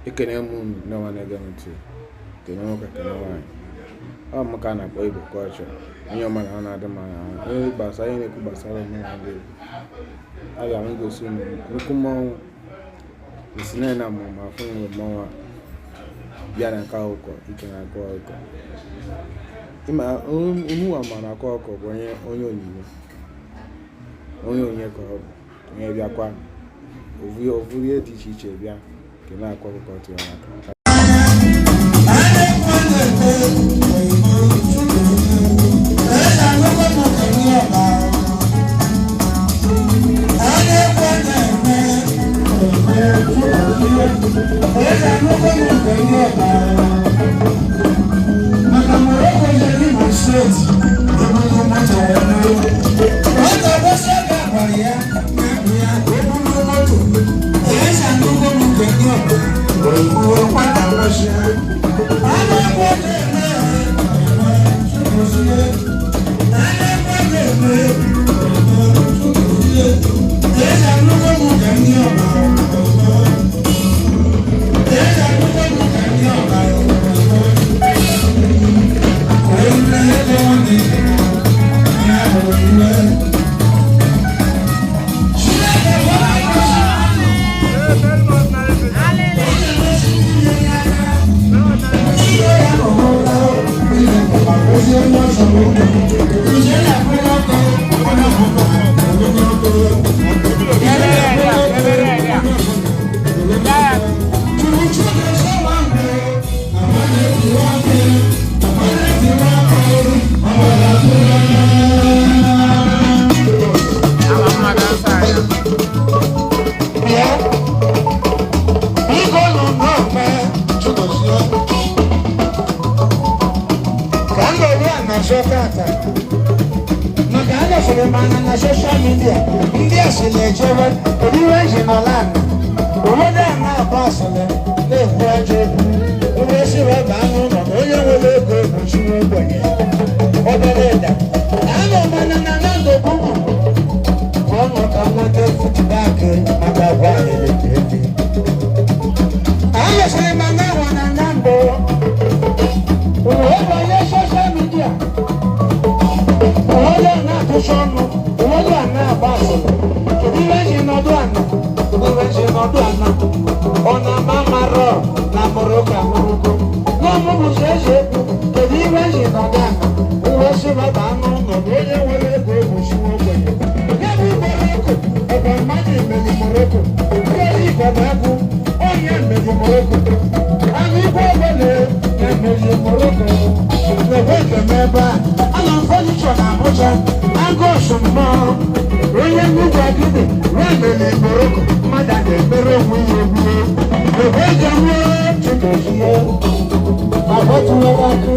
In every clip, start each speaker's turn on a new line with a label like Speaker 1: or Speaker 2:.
Speaker 1: ekene m na nwa na-ege m ntị kene nwoke kene nwaanyị ọ maka na-akpọ Igbo culture onye ọma na ọ na-adị m anya onye gbasara ihe na-ekwu gbasara omenala Igbo a ga m gosi nnukwu mmọnwụ isi na mụ ma afọ nwe mmọnwụ a bịa na nke ụkọ ike na akọ ụkọ ịma ụmụnwa ma na akọ ụkọ bụ onye onyinye ka ọ bụ onye bịakwa ovu ihe dị iche iche bịa ke na-akọ ụkọ tụrụ n'aka
Speaker 2: na social media ndị asịrị ejebe oriwe ji n'ọla obodo a na-agbasịrị na-ekwu ajọ okwu onye siri ebe anụ ụlọ na onye nwere ego egbochiwe ogbenye obere ịda anọ mana na ndụ bụbụ bụ ọnụ ka nweta futbak maka agwa elete alụsịrị ma na awa na na mbụ onye social media onye na-atụchi ọnụ onye a na-agbasịrị kedu ihe ji nọdụ ana ọ na-ama marọ na mụrụka mụrụko n'ọmụbụzi eze ekwu kedu ihe ji nọdụ ana uwe sibaba anụ ụlọ na onye nwere ego egbochiwe ogbenye ya bụ moroko ebe mmadụ emeli moroko ndị igbo bụ onye emeli moroko anụ igwe ogbene na-emeli moroko n'ebe ebe a ana mfọdụchọ na abụja agụ ọsụmmọ onye nnukwu agide na-emeli moroko mmadụ na-emere onwe ya ogbuo ebe ga-enwe chụdozie agbatuwere akụ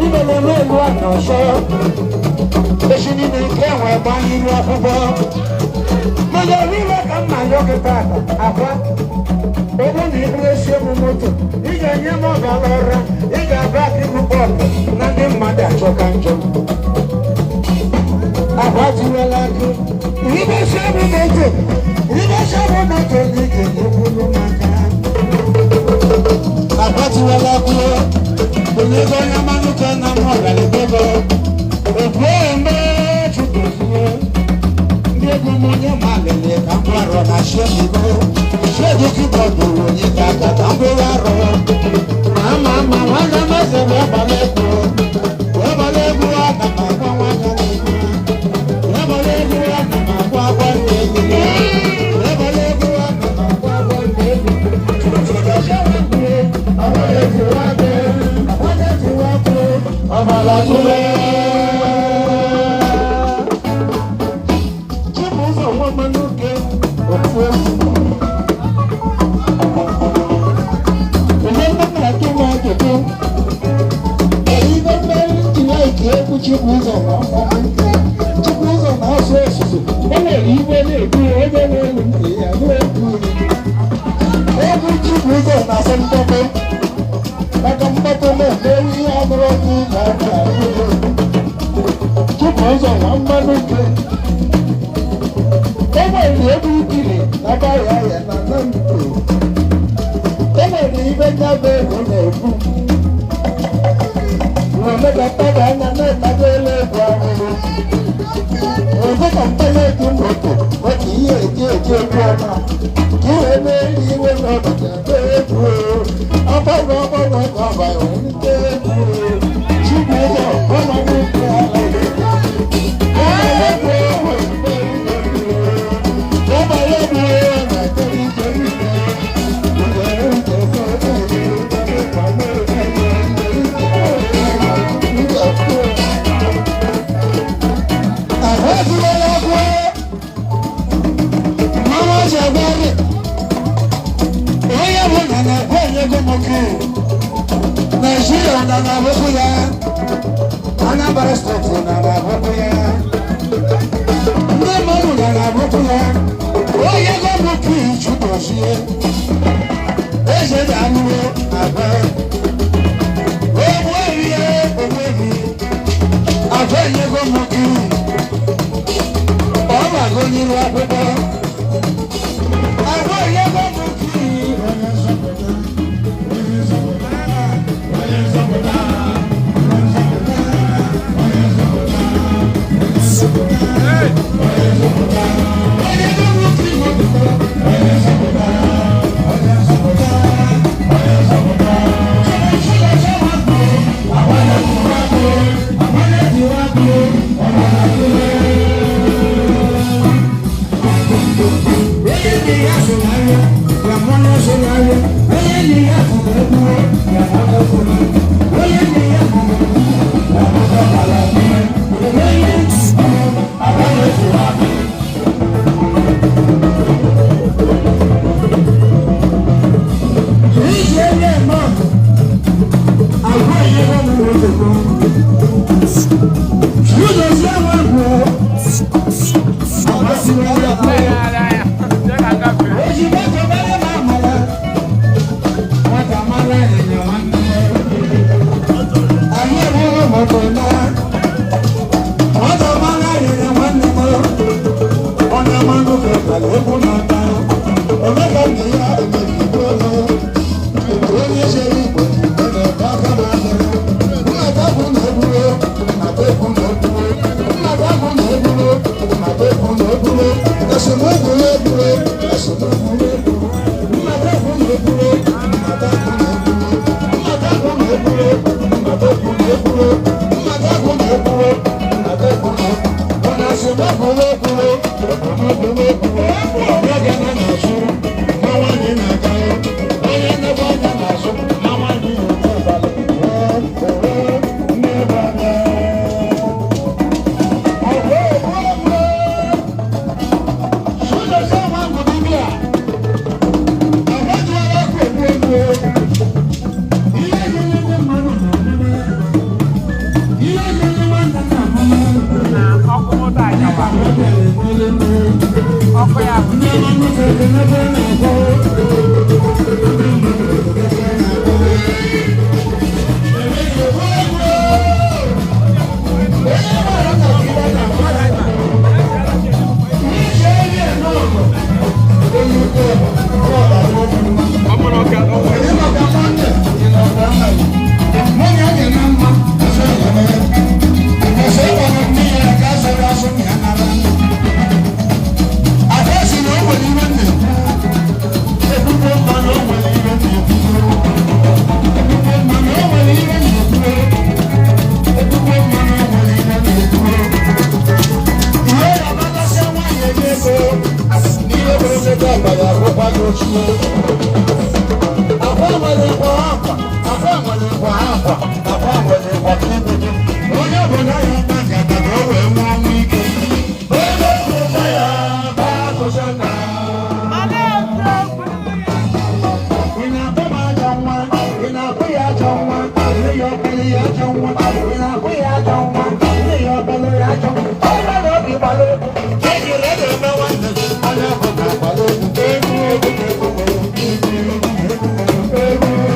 Speaker 2: imere n'elu a na ọzọ esi n'ime nke enwe gbanye iru akwụkwọ mana orire ka mma yọkịta akwa ebe na ibu esi emu moto ị ga-enye m ọgala ọra ị ga-abụ aka ibu bọọlụ na ndị mmadụ achọ ka njọ agbatuwere akụ ibesi emu moto n'ike n'okpuru maka agbatuwere akụ onye ego onye mmanụ ka na m ọgalibego ebueme chụdozie ndị ego m onye ma lele ka m gwarọ na shedigo shedu kibọdụ onye ka aka ka m bụrụ arọ ma nwaga mezere abalị ego aga m agwa nwaga abalị ego aga m agwa agwa ndị ego Thank you.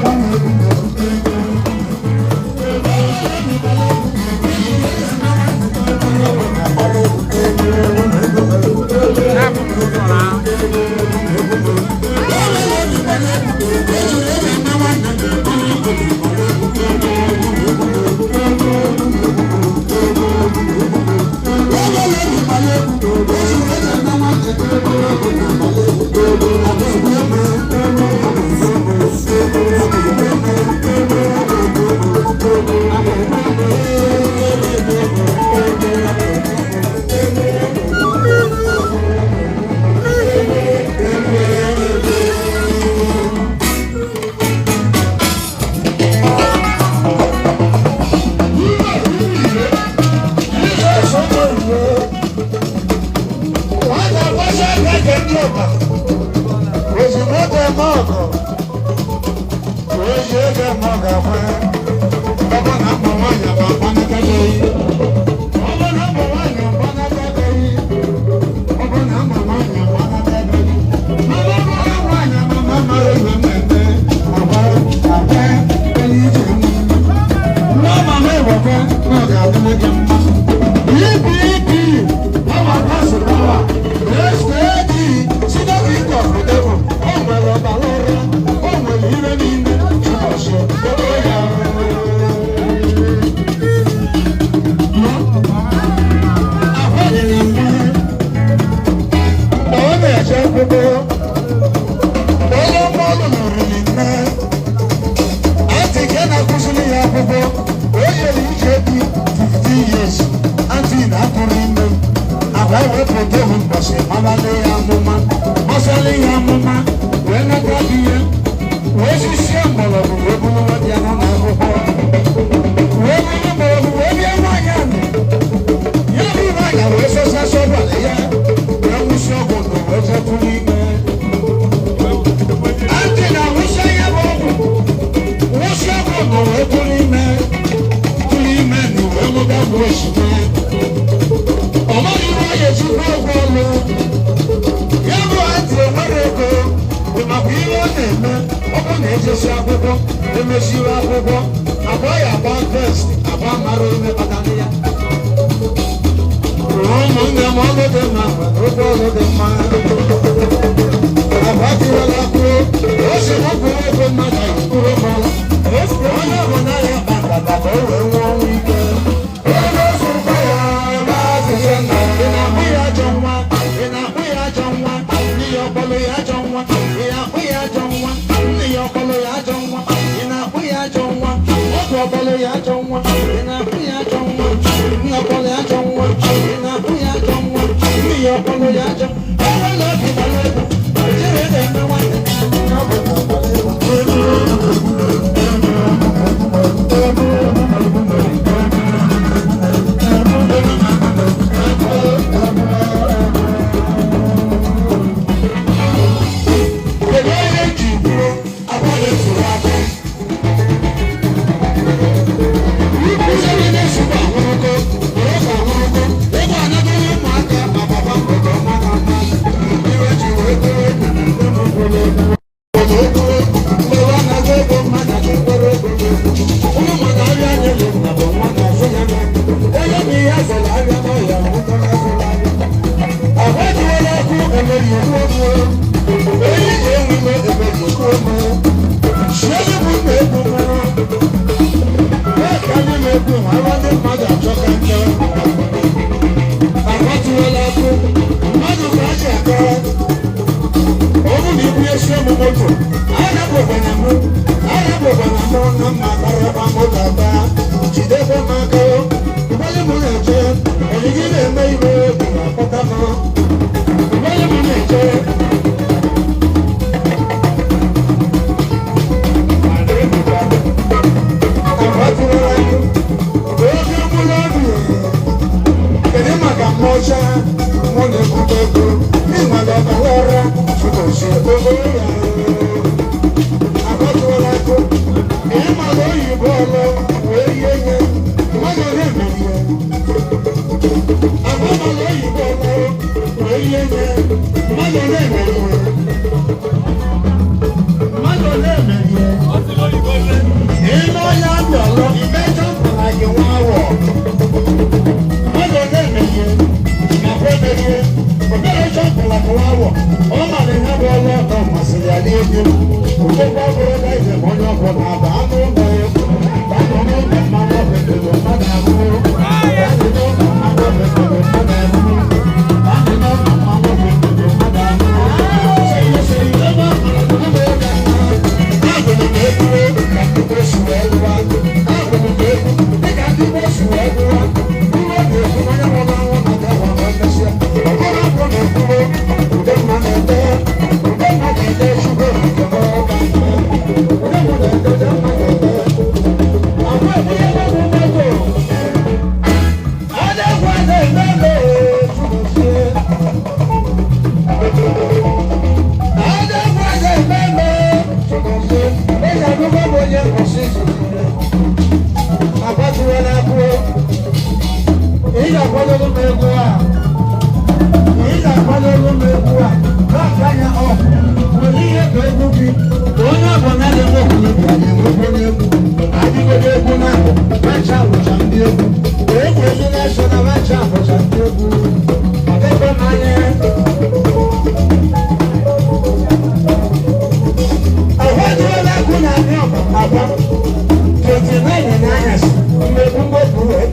Speaker 2: 29 n'anyasị mgbe mgbọgwụ wee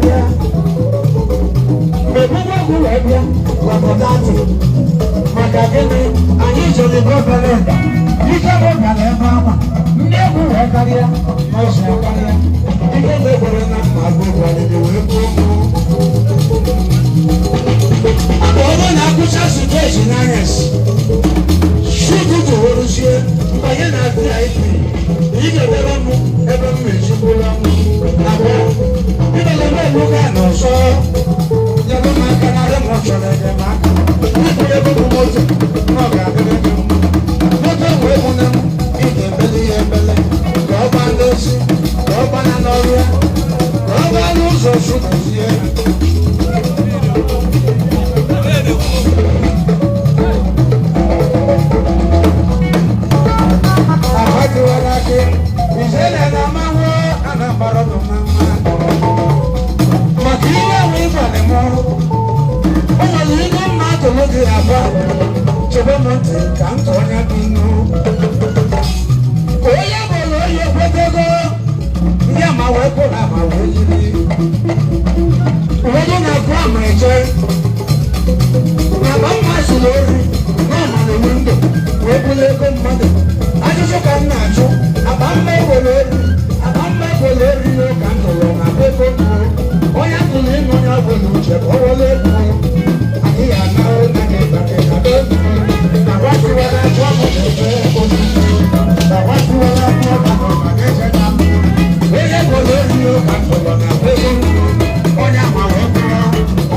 Speaker 2: bịa gbapụta atụ maka gịnị anyị jere gọvanọ ike gbọgara ebe ahụ ndị egwu wee karịa n'ọsọ karịa ihe na-egbere na mma gbọgwarịrị wee gbuo onye na-agụcha steji n'anyasị shututu weruzie mbanye na-adị ya ibi ị ga-edere m ebe m mejigbula m na bụ ịdọlebe ebuga n'ọzọ nyere m aka narị m chọrọ enyemaka ịbụrụ ebe bụ moto na ọ ga-adịrị gị mma moto wee mụne m ị ga-ebeli ya ebele ka ọ gba n'ezi ka ọ gbana n'ọrụ ya ka ọ gaa n'ụzọ shutuzie maka ihe enwe ịbalị m ọrụ o nwere ihe mmadụ n'oge abụọ chebe m ntị ka m tụọ onye dị nnu onye bụrụ onye kwetego ndị ama wee bụrụ ama wee yiri onye na-akụ ama eje na ma mma zuru ori na ọmara windo wee bụrụ ego mmadụ ajụjụ ka m na-ajụ akpa mma egbere ori wọlé rí o kà ń tọ̀lọ̀ nà pé kó kú onye tụrụ ịnụ onye bụ n'uche ka ọ wọlé kú anyị ya na o na ga-ebate na be kú na wasiwara chọ mụ na-efe onye na wasiwara chọ mụ na na-eche na mụ onye wọlé rí o kà ń tọ̀lọ̀ nà pé kó kú onye ama wee kụọ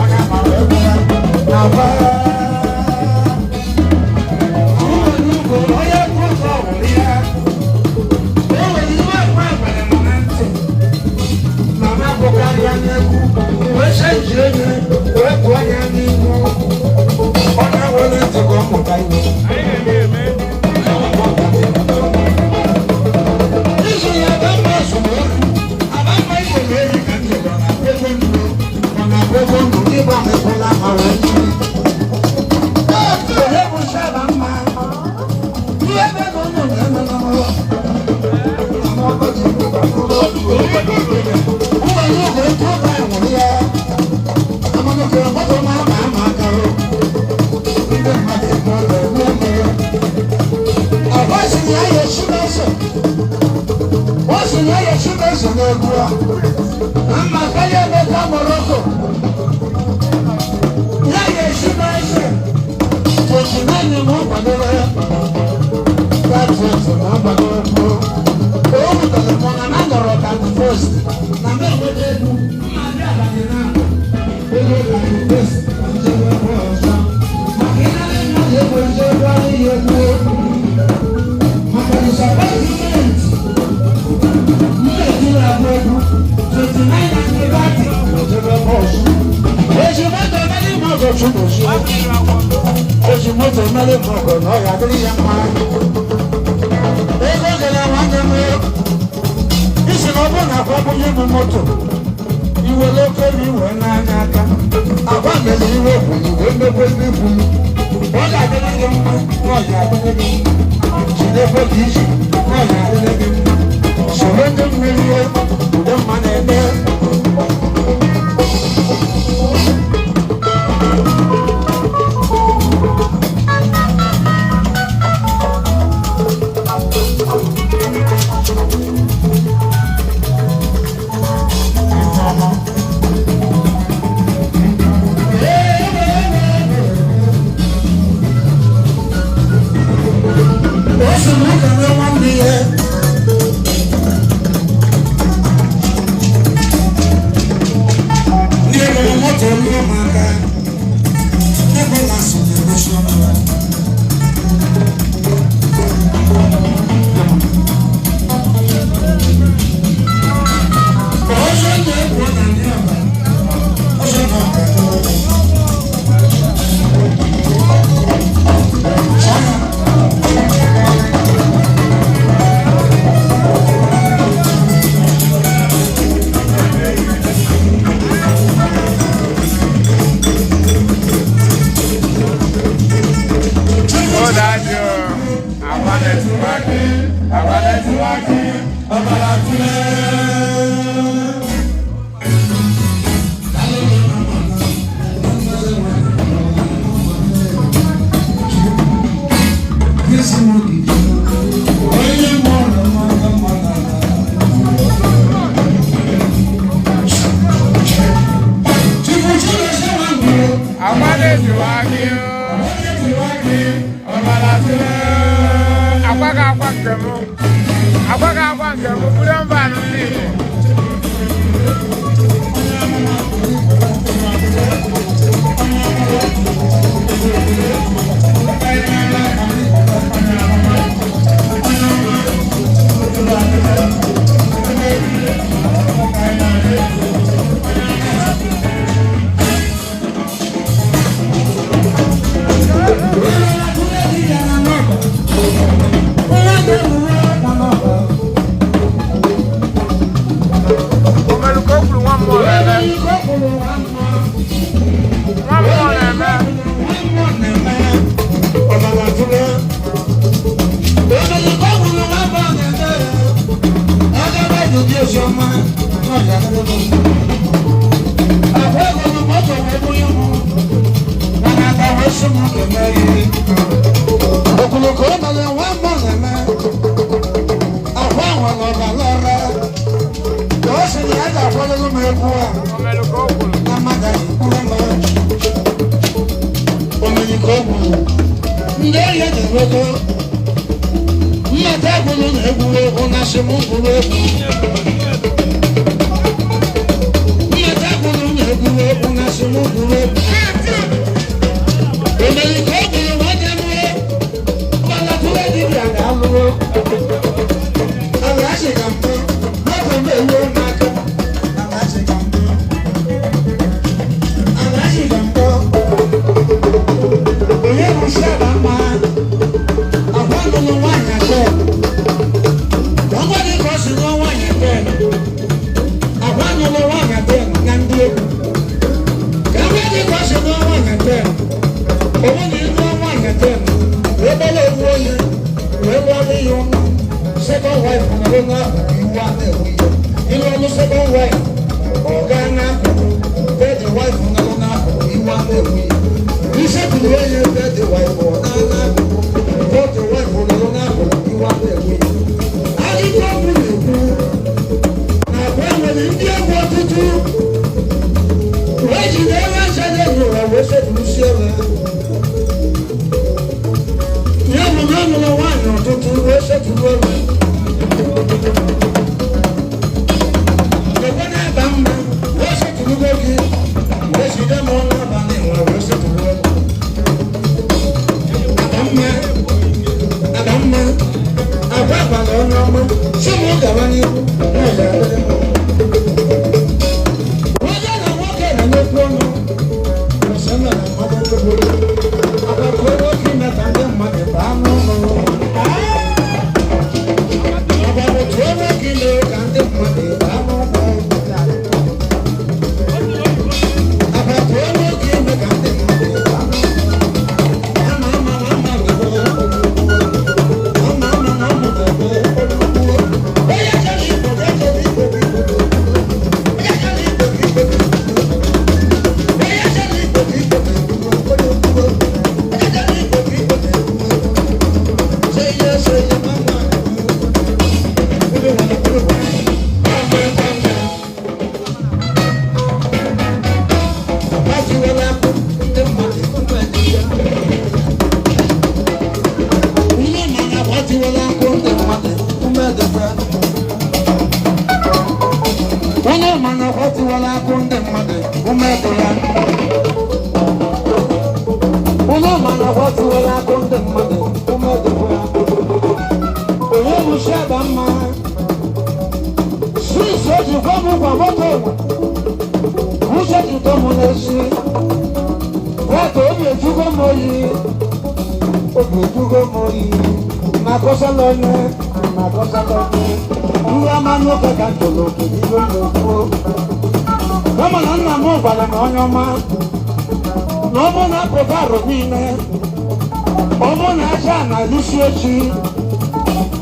Speaker 2: onye ama wee kụọ na ba onye kụ ụzọ wụrụ ya bukarịa n'egwu wee chenji enye wee pụọ ya n'ihu ọ na-ewere ntị ka ọ mụta ihe izu ya abamma zụrụ abamma igbo na-eri ka ntịgọ na ego ndụ ọ na-abụ ego ndụ ịgba mekwụla ma wee jiri onye bụ nsị abamma ihe ebe ego ndụ na-eme n'ọrụ moto mele moko no ya diri ya ma ego gele nwanne m isi na ọ bụ na akwa bunye m moto iwe loke m iwe n'anya aka agwa mere iwe bụ iwe mmekwe ndị bulu ọ ga-adịrị gị mma na ọ ga-adịrị gị mma jidekwe gị iji na ọ ga-adịrị gị mma soro ndị mmiri ude mma na-eme I wanted to work.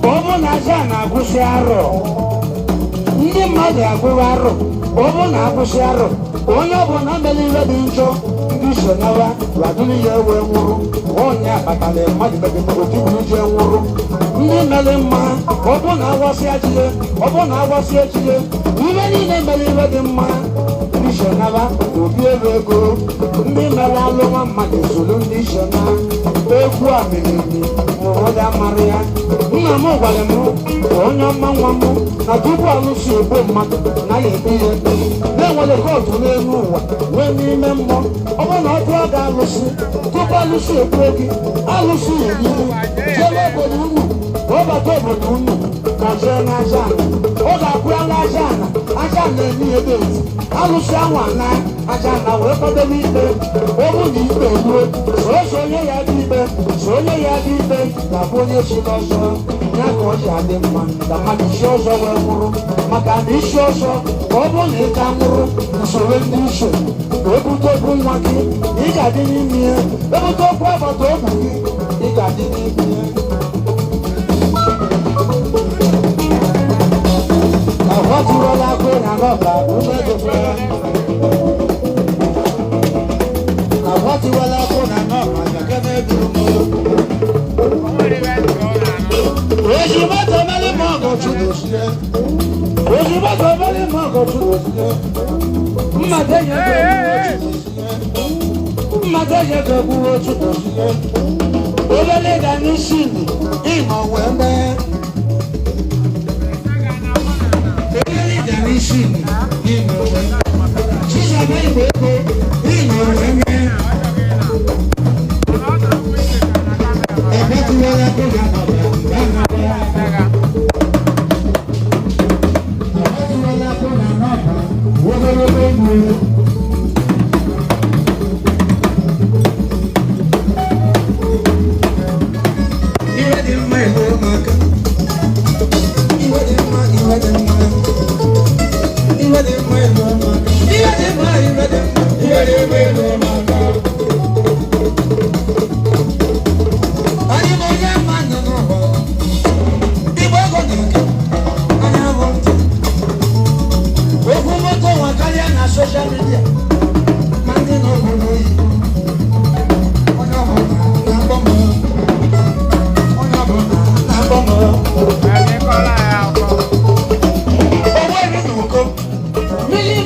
Speaker 2: ọ bụ na aja na-agwụsị arọ ndị mmadụ agwụwa arọ ọ bụ na agwụsị arọ onye ọbụla mere ihe dị njọ ndị sonyewa waduru ya wee nwụrụ onye akpatara mmadụ mebiri ji nwụrụ ndị mere mma ọ bụ na agwasị ejile ọ bụ na agwasị ejile ihe niile mere ihe dị mma ndị sonyewa obi ego ndị mere alụma mmadụ soro ndị sona egwu a meriri ụfọdụ amara ya nna m gwara m onye ọma nwa m na tupu alụsị egbo mmadụ naghị ekpe ya ekpe na-enwere kootu n'elu ụwa nwee n'ime mmụọ ọ bụrụ na ọ tụọ ga alụsị tupu alụsị egbuo gị alụsị eriru jebe obodo unu ka ọ bata obodo unu na jee n'aja ana ọ ga-akwụyala aja ana aja ana eme ihe dị eti alụsị anwa na aja ana wee kwadebe ikpe ọ bụ na ikpe ruo so onye ya dị ikpe so onye ya dị ikpe ga-abụ onye chi n'ọzọ ya ka ọ ji adị mma ka mmadụ isi ọzọ wee nwụrụ maka na isi ọzọ ka ọ bụrụ na ị ka nwụrụ usoro ndị uche ka ebute okwu nwa gị ị ga-adị n'ime ya ebute okwu agbata obi gị ị ga-adị n'ime ya ahụtụrụla akụ na nọba umedobere ahụtụrụla akụ na nọba maka na-eburu mmụọ Ojibato mali mogo chudosie. Ojibato mali mogo chudosie. Mmadenye kebuo chudosie. Mmadenye kebuo chudosie. Obele gani shini imo wembe. Obele gani shini imo wembe. Shisha maibo imo wembe. Ebeti wala kugana. Social media, Monday no money. Million